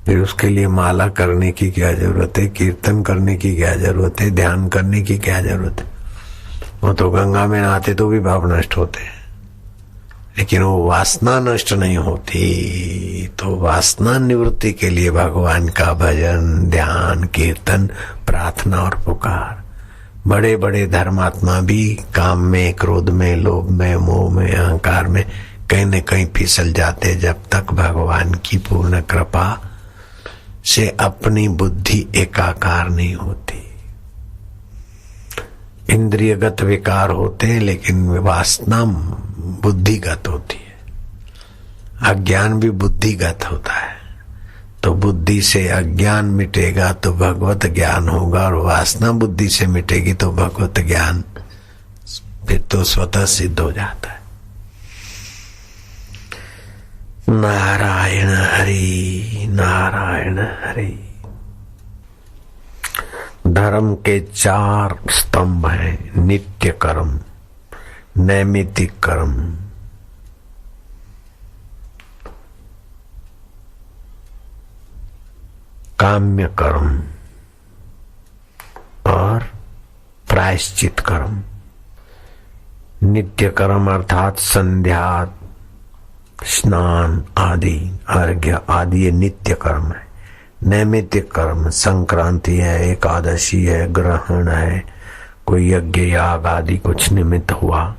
फिर उसके लिए माला करने की क्या जरूरत है, कीर्तन करने की क्या जरूरत है, ध्यान करने की क्या जरूरत है। वो तो गंगा में नहाते तो भी पाप नष्ट होते हैं, लेकिन वो वासना नष्ट नहीं होती। तो वासना निवृत्ति के लिए भगवान का भजन, ध्यान, कीर्तन, प्रार्थना और पुकार। बड़े बड़े धर्मात्मा भी काम में, क्रोध में, लोभ में, मोह में, अहंकार में कहीं न कहीं फिसल जाते, जब तक भगवान की पूर्ण कृपा से अपनी बुद्धि एकाकार नहीं होती। इंद्रियगत विकार होते हैं, लेकिन वासना बुद्धिगत होती है। अज्ञान भी बुद्धिगत होता है। तो बुद्धि से अज्ञान मिटेगा तो भगवत ज्ञान होगा, और वासना बुद्धि से मिटेगी तो भगवत ज्ञान फिर तो स्वतः सिद्ध हो जाता है। नारायण हरि नारायण हरि। धर्म के 4 स्तंभ हैं। नित्य कर्म, नैमित्तिक कर्म, काम्य कर्म और प्रायश्चित कर्म। नित्य कर्म अर्थात संध्या, स्नान आदि, अर्घ्य आदि ये नित्य कर्म है। नैमित्तिक कर्म संक्रांति है, एकादशी है, ग्रहण है, कोई यज्ञ याग आदि कुछ निमित्त हुआ,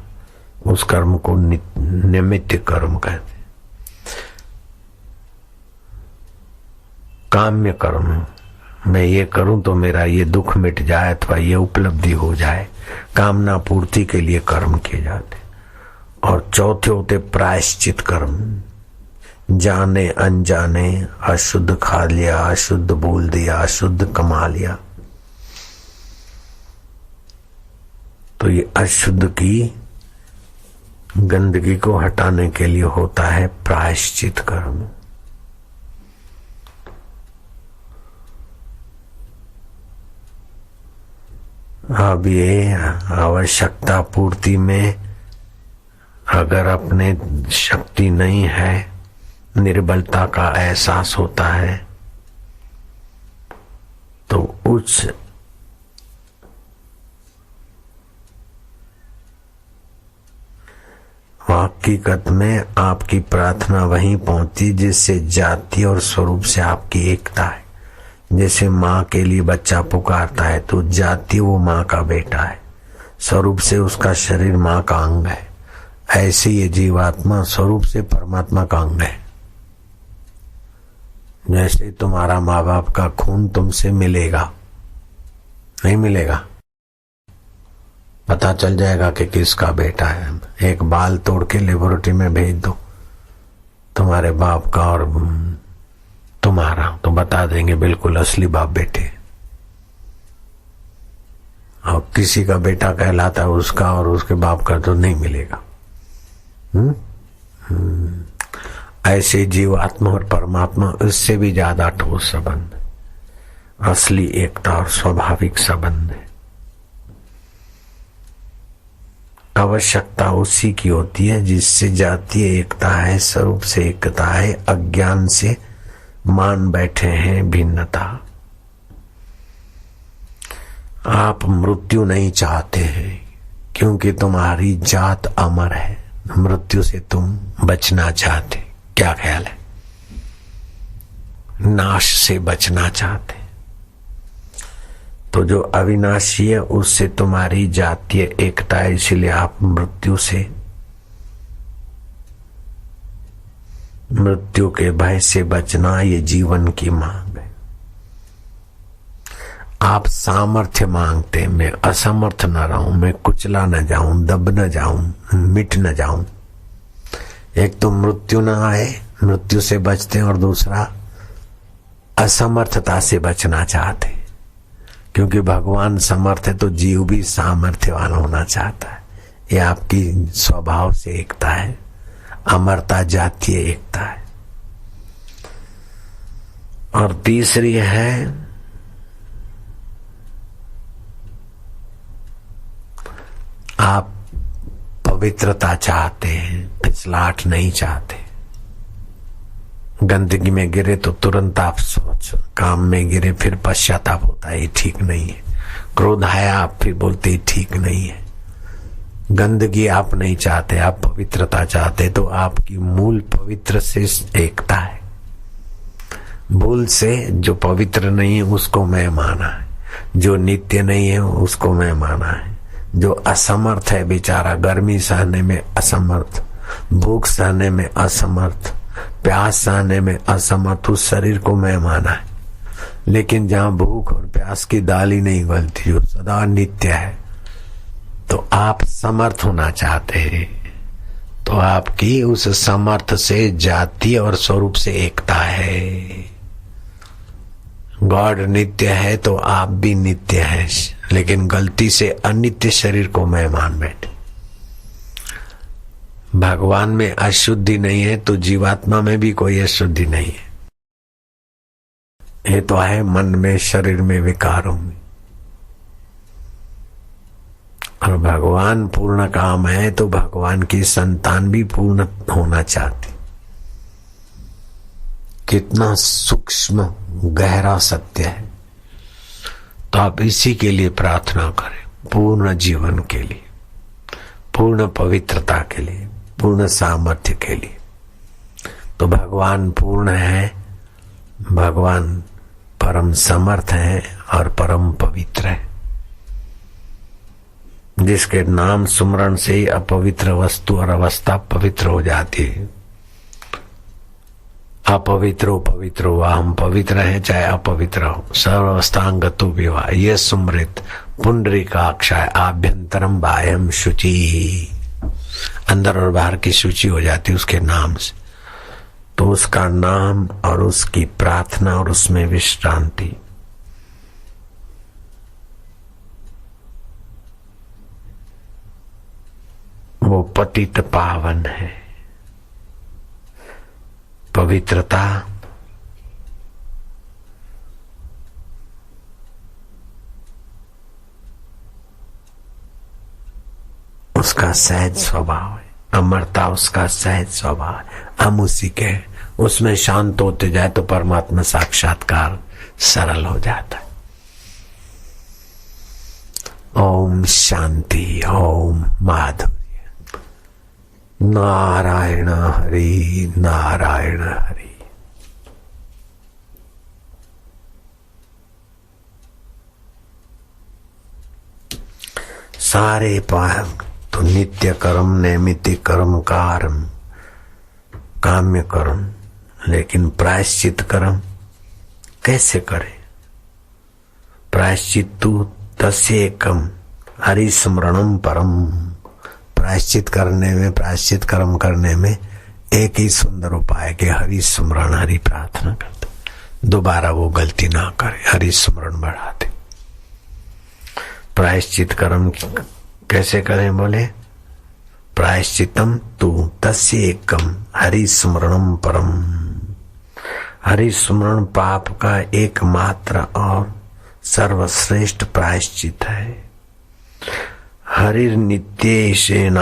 उस कर्म को नैमित्तिक कर्म कहते। काम्य कर्म, मैं ये करूं तो मेरा ये दुख मिट जाए अथवा ये उपलब्धि हो जाए, कामना पूर्ति के लिए कर्म किए जाते। और चौथे होते प्रायश्चित कर्म। जाने अनजाने अशुद्ध खा लिया, अशुद्ध बोल दिया, अशुद्ध कमा लिया, तो ये अशुद्ध की गंदगी को हटाने के लिए होता है प्रायश्चित कर्म। अब ये आवश्यकता पूर्ति में अगर अपने शक्ति नहीं है, निर्बलता का एहसास होता है, तो उस हकीकत में आपकी प्रार्थना वहीं पहुंची जिससे जाति और स्वरूप से आपकी एकता है। जैसे माँ के लिए बच्चा पुकारता है तो जाति वो माँ का बेटा है, स्वरूप से उसका शरीर माँ का अंग है। ऐसे ये जीवात्मा स्वरूप से परमात्मा का अंग है। जैसे तुम्हारा माँ बाप का खून तुमसे मिलेगा, नहीं मिलेगा, पता चल जाएगा कि किसका बेटा है। एक बाल तोड़ के लेबोरेटरी में भेज दो तुम्हारे बाप का और तुम्हारा, तो बता देंगे बिल्कुल असली बाप बेटे। और किसी का बेटा कहलाता है उसका और उसके बाप का तो नहीं मिलेगा। ऐसे जीवात्मा और परमात्मा इससे भी ज्यादा ठोस संबंध, असली एकता और स्वाभाविक संबंध है। आवश्यकता उसी की होती है जिससे जातीय एकता है, स्वरूप से एकता है, अज्ञान से मान बैठे हैं भिन्नता। आप मृत्यु नहीं चाहते हैं क्योंकि तुम्हारी जात अमर है, मृत्यु से तुम बचना चाहते। क्या ख्याल है? नाश से बचना चाहते। तो जो अविनाशी है उससे तुम्हारी जातीय एकता है, इसलिए आप मृत्यु के भय से बचना ये जीवन की मांग है। आप सामर्थ्य मांगते, मैं असमर्थ न रहूं, मैं कुचला न जाऊं, दब न जाऊं, मिट न जाऊं। एक तो मृत्यु न आए, मृत्यु से बचते हैं, और दूसरा असमर्थता से बचना चाहते, क्योंकि भगवान समर्थ है तो जीव भी सामर्थ्यवान होना चाहता है। ये आपकी स्वभाव से एकता है, अमरता जातीय एकता है। और तीसरी है आप पवित्रता चाहते हैं, फिसलाहट नहीं चाहते। गंदगी में गिरे तो तुरंत आप सोच, काम में गिरे फिर पश्चाताप होता है, ये ठीक नहीं है। क्रोध आया आप फिर बोलते ये ठीक नहीं है। गंदगी आप नहीं चाहते, आप पवित्रता चाहते, तो आपकी मूल पवित्र से एकता है। भूल से जो पवित्र नहीं है उसको मैं माना है, जो नित्य नहीं है उसको मैं माना है, जो असमर्थ है बेचारा, गर्मी सहने में असमर्थ, भूख सहने में असमर्थ, प्यास सहने में असमर्थ, उस शरीर को मैं माना है। लेकिन जहां भूख और प्यास की दाल ही नहीं गलती, जो सदा नित्य है, तो आप समर्थ होना चाहते हैं, तो आपकी उस समर्थ से जाति और स्वरूप से एकता है। गॉड नित्य है तो आप भी नित्य हैं, लेकिन गलती से अनित्य शरीर को मैं मान बैठे। भगवान में अशुद्धि नहीं है तो जीवात्मा में भी कोई अशुद्धि नहीं है। ये तो है मन में, शरीर में, विकारों में। और भगवान पूर्ण काम है तो भगवान की संतान भी पूर्ण होना चाहती। कितना सूक्ष्म गहरा सत्य है। तो आप इसी के लिए प्रार्थना करें, पूर्ण जीवन के लिए, पूर्ण पवित्रता के लिए, पूर्ण सामर्थ्य के लिए। तो भगवान पूर्ण है, भगवान परम समर्थ है और परम पवित्र है। जिसके नाम सुमरण से ही अपवित्र वस्तु और अवस्था पवित्र हो जाती है। अपवित्रो पवित्रो वा, हम पवित्र हैं चाहे अपवित्र हो, सर्वस्थांगतो विवाह, ये सुमृत पुंडरीकाक्षाय आभ्यंतरम बाह्यम शुचि। अंदर और बाहर की शुचि हो जाती उसके नाम से। तो उसका नाम और उसकी प्रार्थना और उसमें विश्रांति, वो पतित पावन है। पवित्रता उसका सहज स्वभाव है, अमरता उसका सहज स्वभाव है। हम उसी के, उसमें शांत होते जाए तो परमात्मा साक्षात्कार सरल हो जाता है। ओम शांति, ओम माधुर्य। नारायण हरि, नारायण हरि। सारे पाप तो नित्य कर्म, नैमित्तिक कर्म, कारम, काम्य कर्म, लेकिन प्रायश्चित कर्म कैसे करें? प्रायश्चित्तु तस्य एकम हरि स्मरणम परम। प्रायश्चित करने में, प्रायश्चित कर्म करने में एक ही सुंदर उपाय कि हरि स्मरण, हरि प्रार्थना करते, दोबारा वो गलती ना करे, हरि स्मरण बढ़ाते। प्रायश्चित कर्म कैसे करें? बोले प्रायश्चितम तु तस्य एकम हरि स्मरणम परम। हरि स्मरण पाप का एकमात्र और सर्वश्रेष्ठ प्रायश्चित है। हरिर नित्येशेन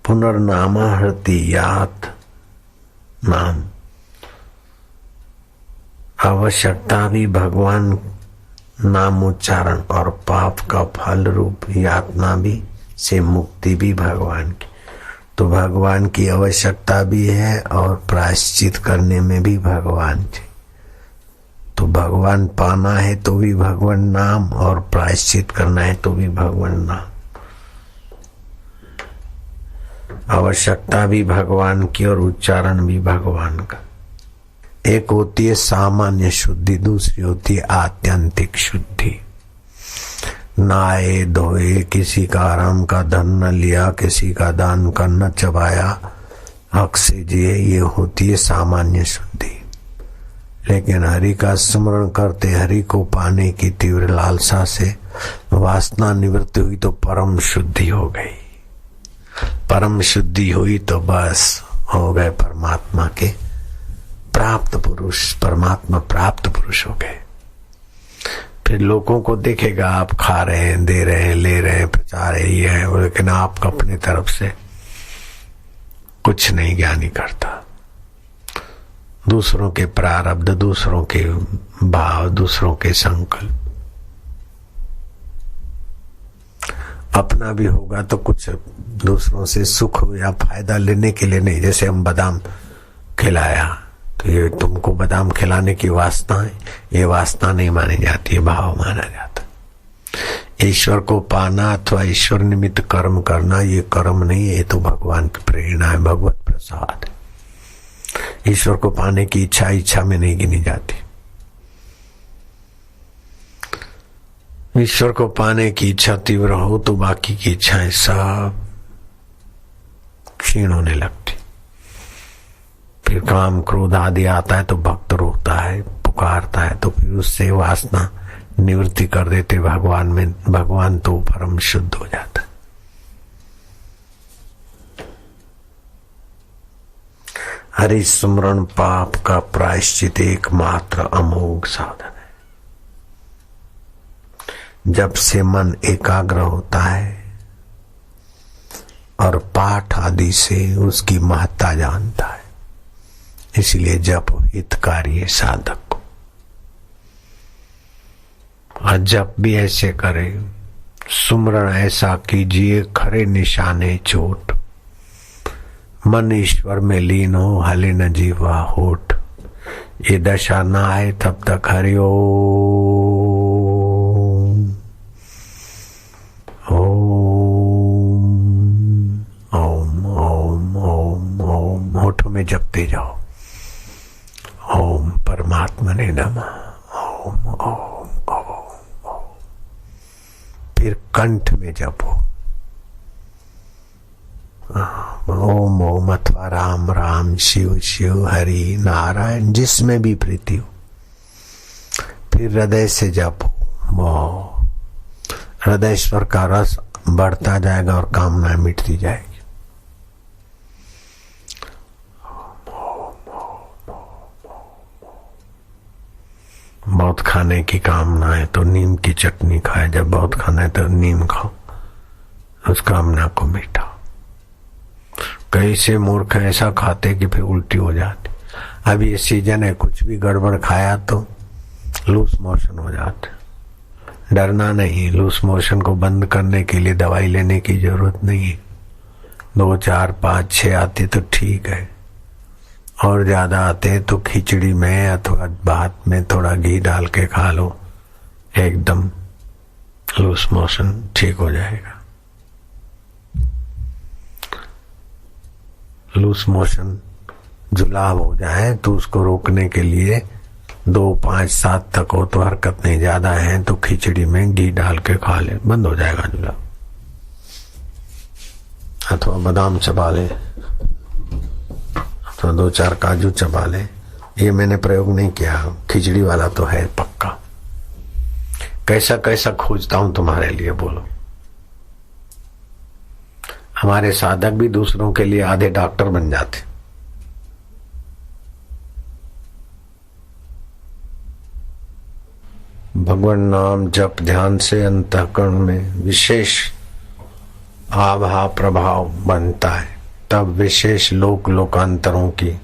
पुनर्नाम हृतियात नाम। आवश्यकता भी भगवान नाम उच्चारण और पाप का फल रूप यातना भी से मुक्ति भी भगवान की। तो भगवान की आवश्यकता भी है और प्रायश्चित करने में भी भगवान की। तो भगवान पाना है तो भी भगवान नाम, और प्रायश्चित करना है तो भी भगवान नाम। आवश्यकता भी भगवान की और उच्चारण भी भगवान का। एक होती है सामान्य शुद्धि, दूसरी होती है आत्यंतिक शुद्धि। नाए धोए, किसी का आराम का धन न लिया, किसी का दान का न चबाया, हक से जिए, ये होती है सामान्य शुद्धि। लेकिन हरि का स्मरण करते, हरि को पाने की तीव्र लालसा से वासना निवृत्ति हुई तो परम शुद्धि हो गई। परम शुद्धि हुई तो बस हो गए परमात्मा के प्राप्त पुरुष, परमात्मा प्राप्त पुरुष हो गए। फिर लोगों को देखेगा आप खा रहे हैं, दे रहे हैं, ले रहे हैं, प्रचार है, ये है, लेकिन आप अपनी तरफ से कुछ नहीं ज्ञानी करता। दूसरों के प्रारब्ध, दूसरों के भाव, दूसरों के संकल्प, अपना भी होगा तो कुछ दूसरों से सुख या फायदा लेने के लिए नहीं। जैसे हम बादाम खिलाया तो ये तुमको बादाम खिलाने की वासना है, ये वासना नहीं मानी जाती है, भाव माना जाता। ईश्वर को पाना अथवा ईश्वर निमित्त कर्म करना ये कर्म नहीं है, ये तो भगवान की प्रेरणा है, भगवत प्रसाद है। ईश्वर को पाने की इच्छा इच्छा में नहीं गिनी जाती। ईश्वर को पाने की इच्छा तीव्र हो तो बाकी की इच्छाएं सब क्षीण होने लगती। फिर काम क्रोध आदि आता है तो भक्त रोता है, पुकारता है, तो फिर उससे वासना निवृत्ति कर देते भगवान में। भगवान तो परम शुद्ध हो जाता है। हरि स्मरण पाप का प्रायश्चित एकमात्र अमोघ साधन है। जब से मन एकाग्र होता है और पाठ आदि से उसकी महत्ता जानता है, इसलिए जप हितकारी है साधक को। और जप भी ऐसे करे, सुमरण ऐसा कीजिए खरे निशाने चोट, मन ईश्वर में लीन हो हले न जीवा होठ। ये दशा ना आए तब तक हरि ओम ओम ओम ओम ओम होठों में जपते जाओ। ओम परमात्मा ने नमः, ओम ओम ओम ओम। फिर कंठ में जपो ओम ओम अथवा राम राम, शिव शिव, हरि नारायण, जिसमें भी प्रीति हो। फिर हृदय से जपो, हृदयश्वर का रस बढ़ता जाएगा और कामनाएं मिटती जाएगी। बहुत खाने की कामना है तो नीम की चटनी खाए, जब बहुत खाना है तो नीम खाओ, उस कामना को मिटाओ। कई से मूर्ख ऐसा खाते कि फिर उल्टी हो जाती। अब ये सीजन है, कुछ भी गड़बड़ खाया तो लूज मोशन हो जाते। डरना नहीं, लूज मोशन को बंद करने के लिए दवाई लेने की जरूरत नहीं है। 2, 4, 5, 6 आती तो ठीक है, और ज्यादा आते तो खिचड़ी में अथवा भात में थोड़ा घी डाल के खा लो, एकदम लूज मोशन ठीक हो जाएगा। लूज मोशन जुलाब हो जाए तो उसको रोकने के लिए 2, 5, 7 तक हो तो हरकत नहीं, ज्यादा है तो खिचड़ी में घी डाल के खा ले, बंद हो जाएगा जुलाब। अथवा बादाम चबा ले, अथवा 2, 4 काजू चबा ले। ये मैंने प्रयोग नहीं किया, खिचड़ी वाला तो है पक्का। कैसा कैसा खोजता हूं तुम्हारे लिए, बोलो। हमारे साधक भी दूसरों के लिए आधे डॉक्टर बन जाते। भगवान नाम जप ध्यान से अंतःकरण में विशेष आभा प्रभाव बनता है, तब विशेष लोक लोकांतरों की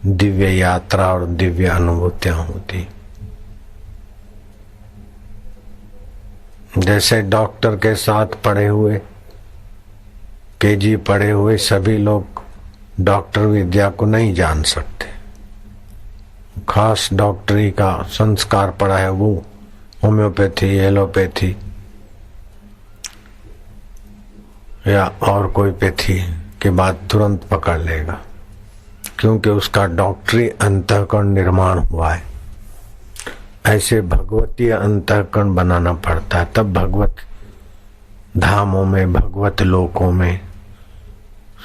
दिव्य यात्रा और दिव्य अनुभूतियां होती। जैसे डॉक्टर के साथ पढ़े हुए, केजी पढ़े हुए सभी लोग डॉक्टर विद्या को नहीं जान सकते। खास डॉक्टरी का संस्कार पड़ा है वो होम्योपैथी, एलोपैथी या और कोई पैथी के बाद तुरंत पकड़ लेगा। क्योंकि उसका डॉक्टरी अंतःकरण निर्माण हुआ है। ऐसे भगवतीय अंतःकरण बनाना पड़ता है, तब भगवत धामों में, भगवत लोकों में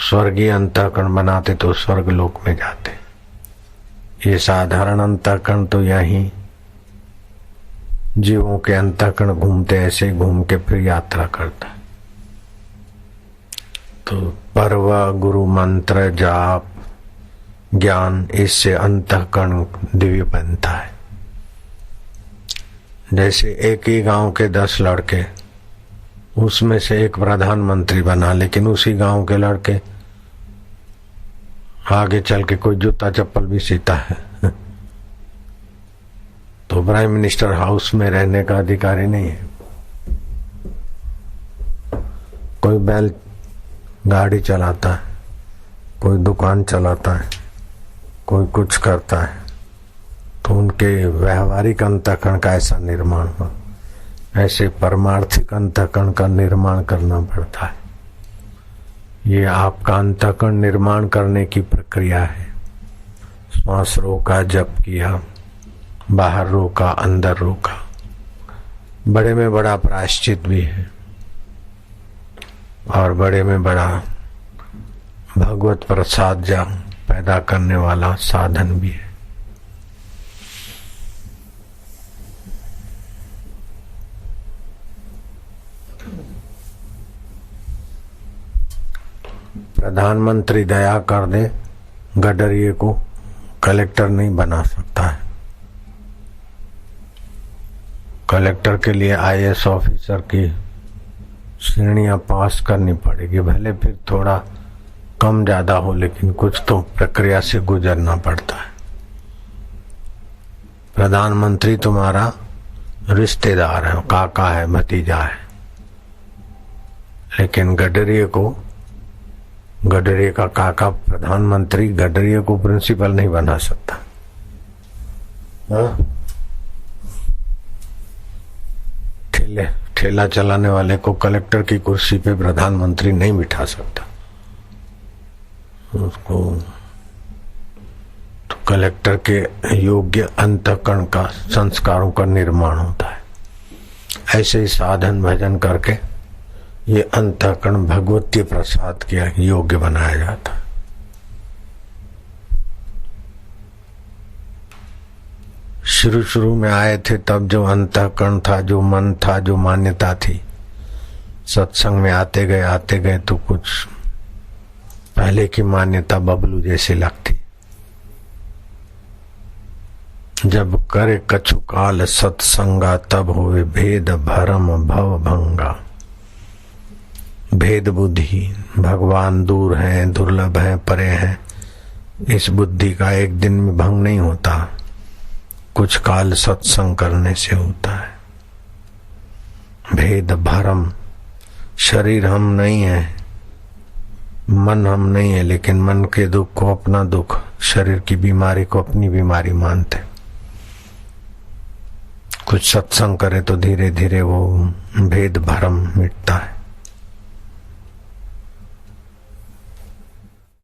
स्वर्गीय अंतःकरण बनाते तो स्वर्ग लोक में जाते। ये साधारण अंतःकरण तो यही जीवों के अंतःकरण घूमते, ऐसे घूम के फिर यात्रा करता है। तो पर्व, गुरु मंत्र, जाप, ज्ञान, इससे अंतःकरण दिव्य बनता है। जैसे एक ही गांव के 10 लड़के, उसमें से एक प्रधानमंत्री बना, लेकिन उसी गांव के लड़के आगे चल के कोई जूता चप्पल भी सीता है तो प्राइम मिनिस्टर हाउस में रहने का अधिकारी नहीं है। कोई बैल गाड़ी चलाता है, कोई दुकान चलाता है, कोई कुछ करता है, तो उनके व्यवहारिक अंतःकरण का ऐसा निर्माण हुआ। ऐसे परमार्थिक अंतःकरण का निर्माण करना पड़ता है। ये आपका अंतःकरण निर्माण करने की प्रक्रिया है। श्वास रोका, जप किया, बाहर रोका, अंदर रोका। बड़े में बड़ा प्रायश्चित भी है और बड़े में बड़ा भगवत प्रसाद जा पैदा करने वाला साधन भी है। प्रधानमंत्री दया कर दे, गडरिये को कलेक्टर नहीं बना सकता है। कलेक्टर के लिए आईएएस ऑफिसर की श्रेणियां पास करनी पड़ेगी, भले फिर थोड़ा कम ज्यादा हो, लेकिन कुछ तो प्रक्रिया से गुजरना पड़ता है। प्रधानमंत्री तुम्हारा रिश्तेदार है, काका है, भतीजा है, लेकिन गडरिये का काका प्रधानमंत्री गडरिये को प्रिंसिपल नहीं बना सकता। ठेला चलाने वाले को कलेक्टर की कुर्सी पे प्रधानमंत्री नहीं बिठा सकता। उसको तो कलेक्टर के योग्य अंतःकरण का, संस्कारों का निर्माण होता है। ऐसे ही साधन भजन करके ये अंतःकरण भगवतीय प्रसाद के योग्य बनाया जाता है। शुरू में आए थे तब जो अंतःकरण था, जो मन था, जो मान्यता थी, सत्संग में आते गए तो कुछ पहले की मान्यता बबलू जैसी लगती। जब करे कछु काल सत्संगा, तब होवे भेद भरम भव भंगा। भेद बुद्धि, भगवान दूर हैं, दुर्लभ हैं, परे हैं, इस बुद्धि का एक दिन में भंग नहीं होता, कुछ काल सत्संग करने से होता है। भेद भरम, शरीर हम नहीं है, मन हम नहीं है, लेकिन मन के दुख को अपना दुख, शरीर की बीमारी को अपनी बीमारी मानते। कुछ सत्संग करे तो धीरे धीरे वो भेद भरम मिटता है।